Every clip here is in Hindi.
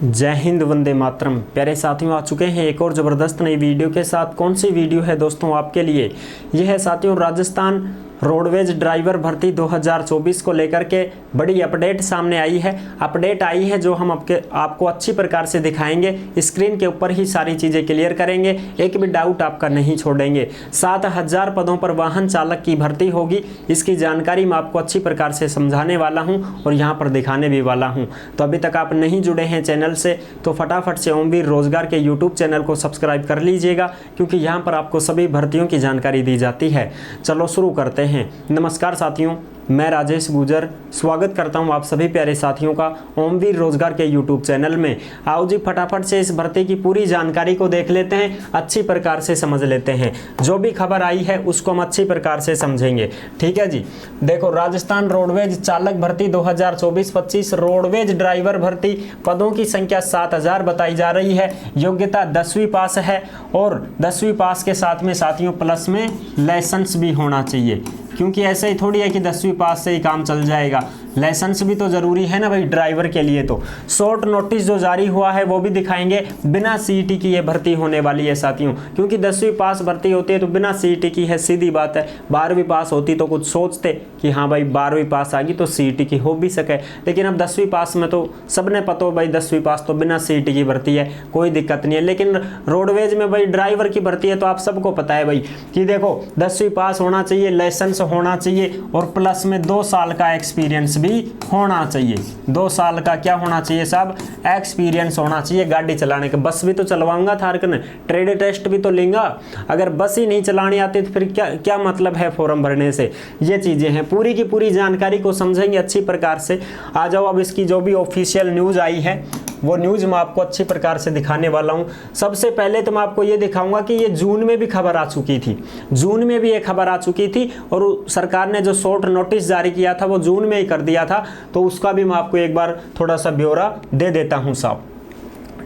जय हिंद, वंदे मातरम। प्यारे साथियों, आ चुके हैं एक और ज़बरदस्त नई वीडियो के साथ। कौन सी वीडियो है दोस्तों आपके लिए? यह है साथियों राजस्थान रोडवेज ड्राइवर भर्ती 2024 को लेकर के बड़ी अपडेट सामने आई है। अपडेट आई है जो हम आपको अच्छी प्रकार से दिखाएंगे। स्क्रीन के ऊपर ही सारी चीज़ें क्लियर करेंगे, एक भी डाउट आपका नहीं छोड़ेंगे। 7000 पदों पर वाहन चालक की भर्ती होगी। इसकी जानकारी मैं आपको अच्छी प्रकार से समझाने वाला हूं और यहां पर दिखाने भी वाला हूं। तो अभी तक आप नहीं जुड़े हैं चैनल से तो फटाफट से ओमवीर रोजगार के यूट्यूब चैनल को सब्सक्राइब कर लीजिएगा, क्योंकि यहाँ पर आपको सभी भर्तियों की जानकारी दी जाती है। चलो शुरू करते हैं। नमस्कार साथियों, मैं राजेश गुजर स्वागत करता हूं आप सभी प्यारे साथियों का ओमवीर रोजगार के यूट्यूब चैनल में। आओ जी फटाफट से इस भर्ती की पूरी जानकारी को देख लेते हैं, अच्छी प्रकार से समझ लेते हैं। जो भी खबर आई है उसको हम अच्छी प्रकार से समझेंगे, ठीक है जी। देखो, राजस्थान रोडवेज चालक भर्ती 2024-25 रोडवेज ड्राइवर भर्ती, पदों की संख्या 7000 बताई जा रही है। योग्यता 10वीं पास है और 10वीं पास के साथ में साथियों प्लस में लाइसेंस भी होना चाहिए, क्योंकि ऐसे ही थोड़ी है कि 10वीं पास से ही काम चल जाएगा। लाइसेंस भी तो ज़रूरी है ना भाई ड्राइवर के लिए। तो शॉर्ट नोटिस जो जारी हुआ है वो भी दिखाएंगे। बिना सीईटी की ये भर्ती होने वाली है साथियों, क्योंकि 10वीं पास भर्ती होती है तो बिना सीईटी की है, सीधी बात है। 12वीं पास होती तो कुछ सोचते कि हाँ भाई 12वीं पास आ गई तो सीईटी की हो भी सके, लेकिन अब 10वीं पास में तो सबने पता हो भाई 10वीं पास तो बिना सीईटी की भर्ती है, कोई दिक्कत नहीं है। लेकिन रोडवेज में भाई ड्राइवर की भर्ती है तो आप सबको पता है भाई कि देखो 10वीं पास होना चाहिए, लाइसेंस होना चाहिए और प्लस में 2 साल का एक्सपीरियंस भी होना चाहिए। 2 साल का क्या होना चाहिए साहब? एक्सपीरियंस होना चाहिए गाड़ी चलाने का। बस भी तो चलवाऊंगा थारकन, ट्रेड टेस्ट भी तो लेंगा। अगर बस ही नहीं चलानी आती तो फिर क्या मतलब है फॉर्म भरने से? ये चीजें हैं, पूरी की पूरी जानकारी को समझेंगे अच्छी प्रकार से। आ जाओ, अब इसकी जो भी ऑफिशियल न्यूज आई है वो न्यूज मैं आपको अच्छी प्रकार से दिखाने वाला हूं। सबसे पहले तो मैं आपको ये दिखाऊंगा कि ये जून में भी खबर आ चुकी थी। जून में भी ये खबर आ चुकी थी और सरकार ने जो शॉर्ट नोटिस जारी किया था वो जून में ही कर दिया था, तो उसका भी मैं आपको एक बार थोड़ा सा ब्यौरा दे देता हूं साहब,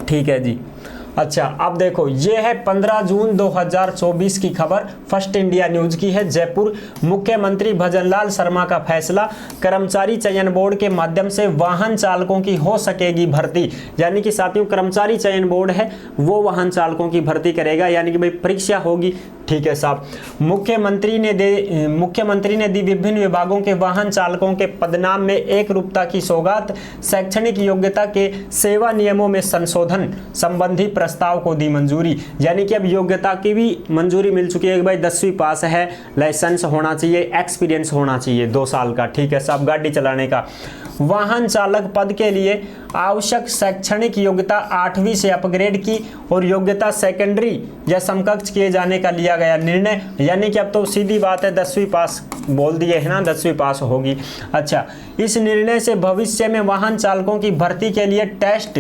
ठीक है जी। अच्छा, अब देखो, ये है 15 जून 2024 की खबर, फर्स्ट इंडिया न्यूज की है। जयपुर, मुख्यमंत्री भजनलाल शर्मा का फैसला, कर्मचारी चयन बोर्ड के माध्यम से वाहन चालकों की हो सकेगी भर्ती। यानी कि साथियों कर्मचारी चयन बोर्ड है वो वाहन चालकों की भर्ती करेगा, यानी कि भाई परीक्षा होगी, ठीक है साहब। मुख्यमंत्री ने दी विभिन्न विभागों के वाहन चालकों के पदनाम में एक रूपता की सौगात, शैक्षणिक योग्यता के सेवा नियमों में संशोधन संबंधी प्रस्ताव को दी मंजूरी। यानी कि अब योग्यता की भी मंजूरी मिल चुकी है कि भाई 10वीं पास है, लाइसेंस होना चाहिए, एक्सपीरियंस होना चाहिए 2 साल का, ठीक है साहब, गाड़ी चलाने का। वाहन चालक पद के लिए आवश्यक शैक्षणिक योग्यता 8वीं से अपग्रेड की और योग्यता सेकेंडरी या समकक्ष किए जाने का लिया गया निर्णय। यानी कि अब तो सीधी बात है 10वीं पास बोल दिए है ना, 10वीं पास होगी। अच्छा, इस निर्णय से भविष्य में वाहन चालकों की भर्ती के लिए टेस्ट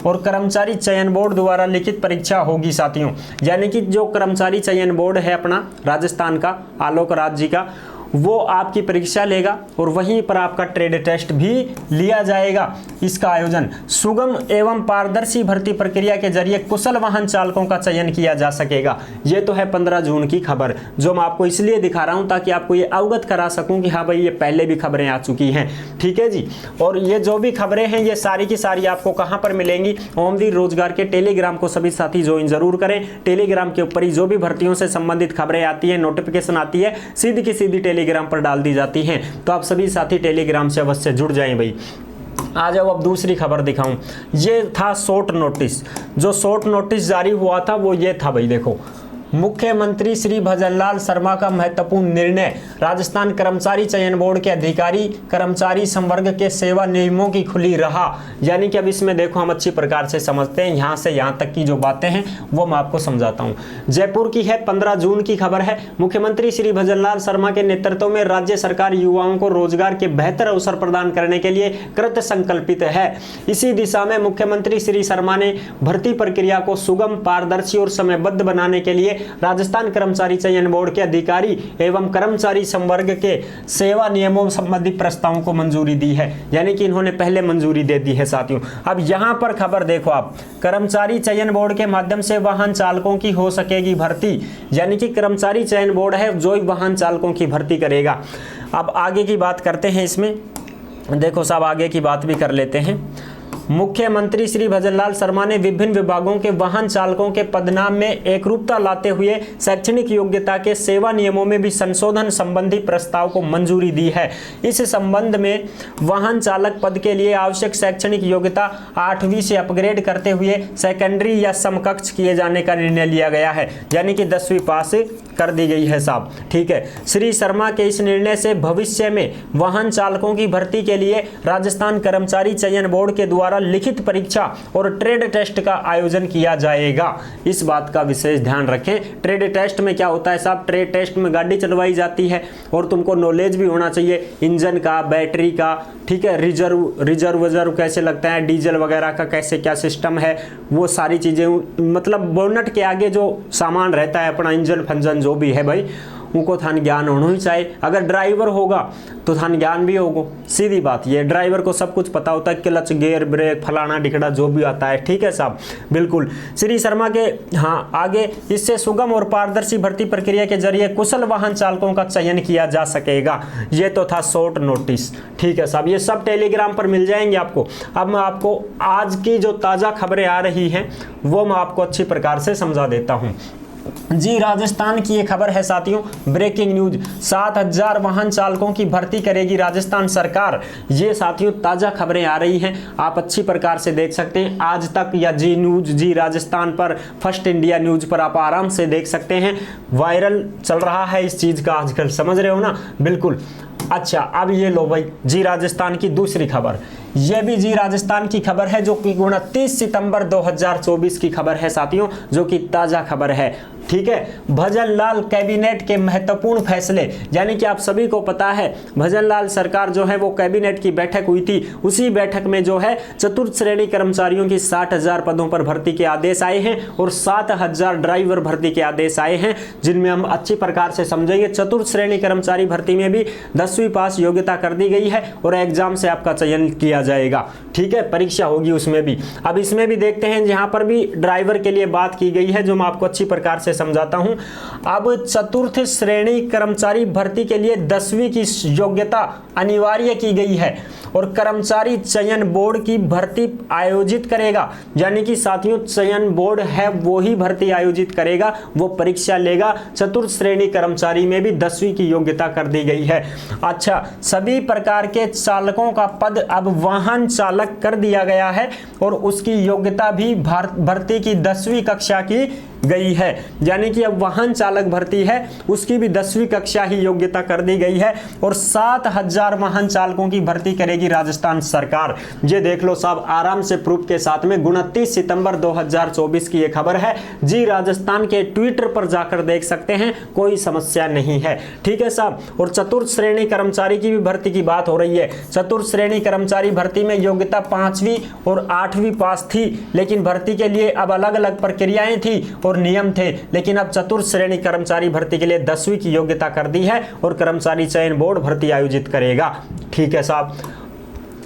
और कर्मचारी चयन बोर्ड द्वारा लिखित परीक्षा होगी साथियों। यानी कि जो कर्मचारी चयन बोर्ड है अपना राजस्थान का, आलोक राज जी का, वो आपकी परीक्षा लेगा और वहीं पर आपका ट्रेड टेस्ट भी लिया जाएगा। इसका आयोजन सुगम एवं पारदर्शी भर्ती प्रक्रिया के जरिए कुशल वाहन चालकों का चयन किया जा सकेगा। ये तो है 15 जून की खबर, जो मैं आपको इसलिए दिखा रहा हूं ताकि आपको ये अवगत करा सकूं कि हाँ भाई ये पहले भी खबरें आ चुकी हैं, ठीक है जी। और ये जो भी खबरें हैं ये सारी की सारी आपको कहां पर मिलेंगी? ओमवीर रोजगार के टेलीग्राम को सभी साथी ज्वाइन जरूर करें। टेलीग्राम के ऊपर ही जो भी भर्तियों से संबंधित खबरें आती है, नोटिफिकेशन आती है, सीधी की सीधी टेलीग्राम पर डाल दी जाती हैं। तो आप सभी साथी टेलीग्राम से अवश्य जुड़ जाएं भाई। आ जाओ, अब दूसरी खबर दिखाऊं। ये था शॉर्ट नोटिस। जो शॉर्ट नोटिस जारी हुआ था वो ये था भाई, देखो, मुख्यमंत्री श्री भजनलाल शर्मा का महत्वपूर्ण निर्णय, राजस्थान कर्मचारी चयन बोर्ड के अधिकारी कर्मचारी संवर्ग के सेवा नियमों की खुली राह। यानी कि अब इसमें देखो हम अच्छी प्रकार से समझते हैं, यहां से यहां तक की जो बातें हैं वो मैं आपको समझाता हूं। जयपुर की है, 15 जून की खबर है। मुख्यमंत्री श्री भजनलाल शर्मा के नेतृत्व में राज्य सरकार युवाओं को रोजगार के बेहतर अवसर प्रदान करने के लिए कृत संकल्पित है। इसी दिशा में मुख्यमंत्री श्री शर्मा ने भर्ती प्रक्रिया को सुगम, पारदर्शी और समयबद्ध बनाने के लिए राजस्थान कर्मचारी चयन बोर्ड के अधिकारी एवं कर्मचारी संवर्ग के सेवा नियमों संबंधी प्रस्तावों को मंजूरी दी है। यानी कि इन्होंने पहले मंजूरी दे दी है साथियों। अब यहां पर खबर देखो आप, कर्मचारी चयन बोर्ड के माध्यम से वाहन चालकों की हो सकेगी भर्ती। यानी कि कर्मचारी चयन बोर्ड है जो वाहन चालकों की भर्ती करेगा। अब आगे की बात करते हैं इसमें, देखो साहब आगे की बात भी कर लेते हैं। मुख्यमंत्री श्री भजनलाल शर्मा ने विभिन्न विभागों के वाहन चालकों के पदनाम में एकरूपता लाते हुए शैक्षणिक योग्यता के सेवा नियमों में भी संशोधन संबंधी प्रस्ताव को मंजूरी दी है। इस संबंध में वाहन चालक पद के लिए आवश्यक शैक्षणिक योग्यता 8वीं से अपग्रेड करते हुए सेकेंडरी या समकक्ष किए जाने का निर्णय लिया गया है, यानी कि 10वीं पास कर दी गई है साहब। ठीक है, श्री शर्मा के इस निर्णय से भविष्य में वाहन चालकों की भर्ती के लिए राजस्थान कर्मचारी चयन बोर्ड के द्वारा लिखित परीक्षा और ट्रेड टेस्ट का आयोजन किया जाएगा। इस बात का विशेष ध्यान रखें। ट्रेड टेस्ट में क्या होता है साहब, ट्रेड टेस्ट में गाड़ी चलवाई जाती है और तुमको नॉलेज भी होना चाहिए इंजन का, बैटरी का, ठीक है, रिजर्व कैसे लगता है, डीजल वगैरह का कैसे क्या सिस्टम है, वो सारी चीजें, मतलब बोनट के आगे जो सामान रहता है अपना, इंजन फंजन जो भी है भाई, उनको थान ज्ञान होना ही चाहिए। अगर ड्राइवर होगा तो थान ज्ञान भी होगा, सीधी बात ये, ड्राइवर को सब कुछ पता होता है, क्लच गियर ब्रेक फलाना ढिकड़ा जो भी आता है। ठीक है साहब, बिल्कुल। श्री शर्मा के आगे इससे सुगम और पारदर्शी भर्ती प्रक्रिया के जरिए कुशल वाहन चालकों का चयन किया जा सकेगा। ये तो था शॉर्ट नोटिस। ठीक है साहब, ये सब टेलीग्राम पर मिल जाएंगे आपको। अब मैं आपको आज की जो ताज़ा खबरें आ रही हैं वो मैं आपको अच्छी प्रकार से समझा देता हूँ। जी, राजस्थान की ये खबर है साथियों, ब्रेकिंग न्यूज, 7000 वाहन चालकों की भर्ती करेगी राजस्थान सरकार। ये साथियों ताजा खबरें आ रही हैं, आप अच्छी प्रकार से देख सकते हैं। आज तक या जी न्यूज, जी राजस्थान पर, फर्स्ट इंडिया न्यूज पर आप आराम से देख सकते हैं। वायरल चल रहा है इस चीज का आजकल, समझ रहे हो ना, बिल्कुल। अच्छा, अब ये लो भाई जी राजस्थान की दूसरी खबर, यह भी जी राजस्थान की खबर है जो कि 29 सितंबर 2024 की खबर है साथियों, जो कि ताजा खबर है। ठीक है, भजनलाल कैबिनेट के महत्वपूर्ण फैसले, यानी कि आप सभी को पता है भजनलाल सरकार जो है वो कैबिनेट की बैठक हुई थी, उसी बैठक में जो है चतुर्थ श्रेणी कर्मचारियों की 60,000 पदों पर भर्ती के आदेश आए हैं और 7,000 ड्राइवर भर्ती के आदेश आए हैं, जिनमें हम अच्छी प्रकार से समझेंगे। चतुर्थ श्रेणी कर्मचारी भर्ती में भी 10वीं पास योग्यता कर दी गई है और एग्जाम से आपका चयन किया जाएगा। ठीक है, परीक्षा होगी उसमें भी। अब इसमें भी देखते हैं, जहां पर भी ड्राइवर के लिए बात की गई है, जो मैं आपको अच्छी प्रकार से समझाता हूं। अब चतुर्थ श्रेणी कर्मचारी भर्ती के लिए 10वीं की योग्यता अनिवार्य की गई है और कर्मचारी चयन बोर्ड की भर्ती आयोजित करेगा, यानी कि साथियों चयन बोर्ड है वो ही भर्ती आयोजित करेगा, वो परीक्षा लेगा। चतुर्थ श्रेणी कर्मचारी में भी 10वीं की योग्यता कर दी गई है। अच्छा, सभी प्रकार के चालकों का पद अब वाहन चालक कर दिया गया है और उसकी योग्यता भी भर्ती की 10वीं कक्षा की गई है, यानी कि अब वाहन चालक भर्ती है उसकी भी 10वीं कक्षा ही योग्यता कर दी गई है और 7,000 वाहन चालकों की भर्ती करेगी राजस्थान सरकार। ये देख लो साहब, आराम से प्रूफ के साथ में 29 सितंबर 2024 की ये खबर है। जी राजस्थान के ट्विटर पर जाकर देख सकते हैं, कोई समस्या नहीं है। ठीक है साहब, और चतुर्थ श्रेणी कर्मचारी की भी भर्ती की बात हो रही है। चतुर्थ श्रेणी कर्मचारी भर्ती में योग्यता 5वीं और 8वीं पास थी, लेकिन भर्ती के लिए अब अलग अलग प्रक्रियाएं थी और नियम थे, लेकिन अब चतुर्थ श्रेणी कर्मचारी भर्ती के लिए 10वीं की योग्यता कर दी है और कर्मचारी चयन बोर्ड भर्ती आयोजित करेगा। ठीक है साहब।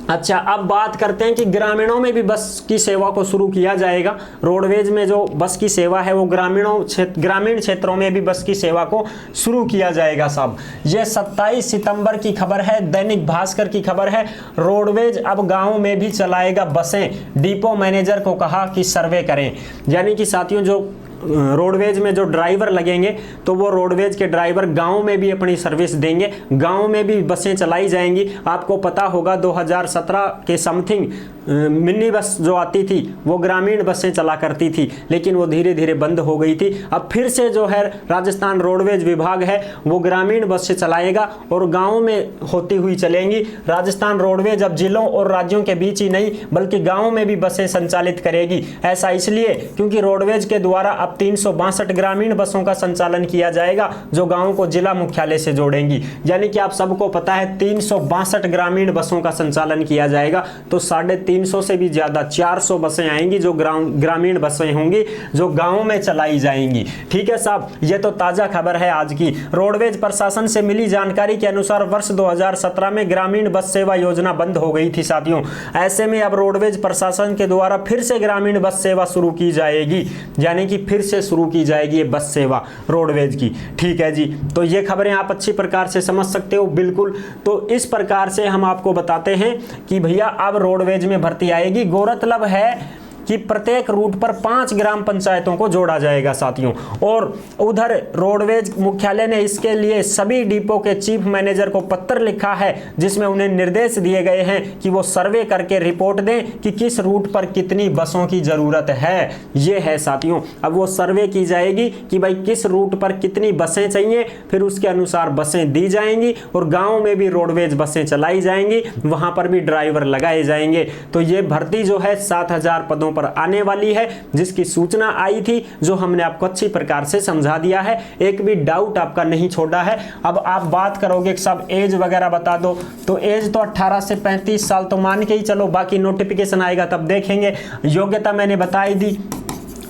अच्छा, अब बात करते हैं कि ग्रामीणों में भी बस की सेवा को शुरू किया जाएगा। रोडवेज में जो बस की सेवा है वो ग्रामीण क्षेत्रों में भी बस की सेवा को शुरू किया जाएगा साहब। यह 27 सितंबर की खबर है, दैनिक भास्कर की खबर है। रोडवेज अब गाँव में भी चलाएगा बसें, डिपो मैनेजर को कहा कि सर्वे करें। यानी कि साथियों जो रोडवेज में जो ड्राइवर लगेंगे तो वो रोडवेज के ड्राइवर गांव में भी अपनी सर्विस देंगे, गांव में भी बसें चलाई जाएंगी। आपको पता होगा 2017 के समथिंग मिनी बस जो आती थी वो ग्रामीण बसें चला करती थी, लेकिन वो धीरे धीरे बंद हो गई थी। अब फिर से जो है राजस्थान रोडवेज विभाग है वो ग्रामीण बसें चलाएगा और गाँव में होती हुई चलेंगी। राजस्थान रोडवेज अब जिलों और राज्यों के बीच ही नहीं बल्कि गाँव में भी बसें संचालित करेगी। ऐसा इसलिए क्योंकि रोडवेज के द्वारा अब 362 ग्रामीण बसों का संचालन किया जाएगा जो गांव को जिला मुख्यालय से जोड़ेंगी। यानी कि आप सबको पता है 362 ग्रामीण बसों का संचालन किया जाएगा, तो 350 से भी ज्यादा 400 बसें आएंगी जो ग्रामीण बसें होंगी जो गांव में चलाई जाएंगी। ठीक है साहब, ये तो ताजा खबर है आज की। रोडवेज प्रशासन से मिली जानकारी के अनुसार वर्ष 2017 में ग्रामीण बस सेवा योजना बंद हो गई थी साथियों। ऐसे में अब रोडवेज प्रशासन के द्वारा फिर से ग्रामीण बस सेवा शुरू की जाएगी, यानी कि फिर से शुरू की जाएगी ये बस सेवा रोडवेज की। ठीक है जी, तो ये खबरें आप अच्छी प्रकार से समझ सकते हो बिल्कुल। तो इस प्रकार से हम आपको बताते हैं कि भैया अब रोडवेज में भर्ती आएगी। गौरतलब है कि प्रत्येक रूट पर 5 ग्राम पंचायतों को जोड़ा जाएगा साथियों। और उधर रोडवेज मुख्यालय ने इसके लिए सभी डिपो के चीफ मैनेजर को पत्र लिखा है, जिसमें उन्हें निर्देश दिए गए हैं कि वो सर्वे करके रिपोर्ट दें कि किस रूट पर कितनी बसों की जरूरत है। ये है साथियों, अब वो सर्वे की जाएगी कि भाई किस रूट पर कितनी बसें चाहिए, फिर उसके अनुसार बसें दी जाएंगी और गाँव में भी रोडवेज बसें चलाई जाएंगी, वहां पर भी ड्राइवर लगाए जाएंगे। तो ये भर्ती जो है 7,000 पदों पर आने वाली है, जिसकी सूचना आई थी, जो हमने आपको अच्छी प्रकार से समझा दिया है, एक भी डाउट आपका नहीं छोड़ा है। अब आप बात करोगे कि सब एज वगैरह बता दो, तो एज तो 18 से 35 साल तो मान के ही चलो, बाकी नोटिफिकेशन आएगा तब देखेंगे। योग्यता मैंने बताई दी,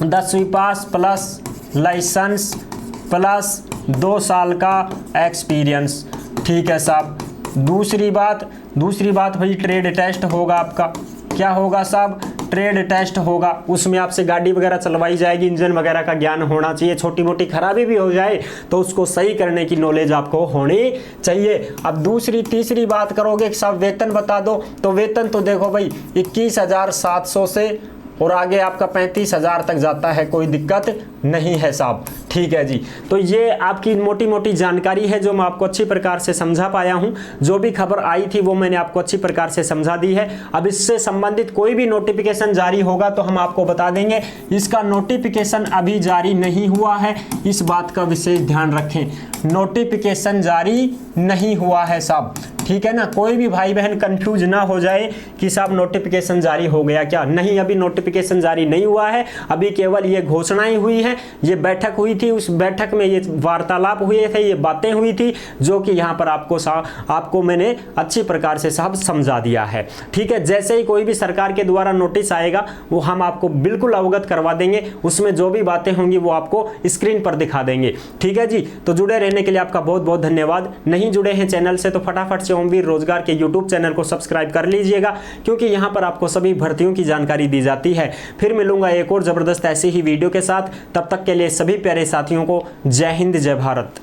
10वीं पास प्लस लाइसेंस प्लस 2 साल का एक्सपीरियंस। ठीक है साहब। दूसरी बात भाई ट्रेड टेस्ट होगा आपका। क्या होगा साहब? ट्रेड टेस्ट होगा, उसमें आपसे गाड़ी वगैरह चलवाई जाएगी, इंजन वगैरह का ज्ञान होना चाहिए, छोटी मोटी खराबी भी हो जाए तो उसको सही करने की नॉलेज आपको होनी चाहिए। अब तीसरी बात करोगे कि साहब वेतन बता दो, तो वेतन तो देखो भाई 21,700 से और आगे आपका 35,000 तक जाता है, कोई दिक्कत नहीं है साहब। ठीक है जी, तो ये आपकी मोटी मोटी जानकारी है जो मैं आपको अच्छी प्रकार से समझा पाया हूं। जो भी खबर आई थी वो मैंने आपको अच्छी प्रकार से समझा दी है। अब इससे संबंधित कोई भी नोटिफिकेशन जारी होगा तो हम आपको बता देंगे। इसका नोटिफिकेशन अभी जारी नहीं हुआ है, इस बात का विशेष ध्यान रखें। नोटिफिकेशन जारी नहीं हुआ है साहब। ठीक है ना, कोई भी भाई बहन कंफ्यूज ना हो जाए कि साहब नोटिफिकेशन जारी हो गया क्या। नहीं, अभी नोटिफिकेशन जारी नहीं हुआ है, अभी केवल ये घोषणाएं हुई है, ये बैठक हुई थी, उस बैठक में ये वार्तालाप हुए थे, ये बातें हुई थी, जो कि यहाँ पर आपको मैंने अच्छी प्रकार से साहब समझा दिया है। ठीक है, जैसे ही कोई भी सरकार के द्वारा नोटिस आएगा वो हम आपको बिल्कुल अवगत करवा देंगे, उसमें जो भी बातें होंगी वो आपको स्क्रीन पर दिखा देंगे। ठीक है जी, तो जुड़े रहने के लिए आपका बहुत बहुत धन्यवाद। नहीं जुड़े हैं चैनल से तो फटाफट से ओमवीर रोजगार के यूट्यूब चैनल को सब्सक्राइब कर लीजिएगा, क्योंकि यहाँ पर आपको सभी भर्तियों की जानकारी दी जाती है। फिर मिलूंगा एक और जबरदस्त ऐसी ही वीडियो के साथ, तब तक के लिए सभी प्यारे साथियों को जय हिंद जय भारत।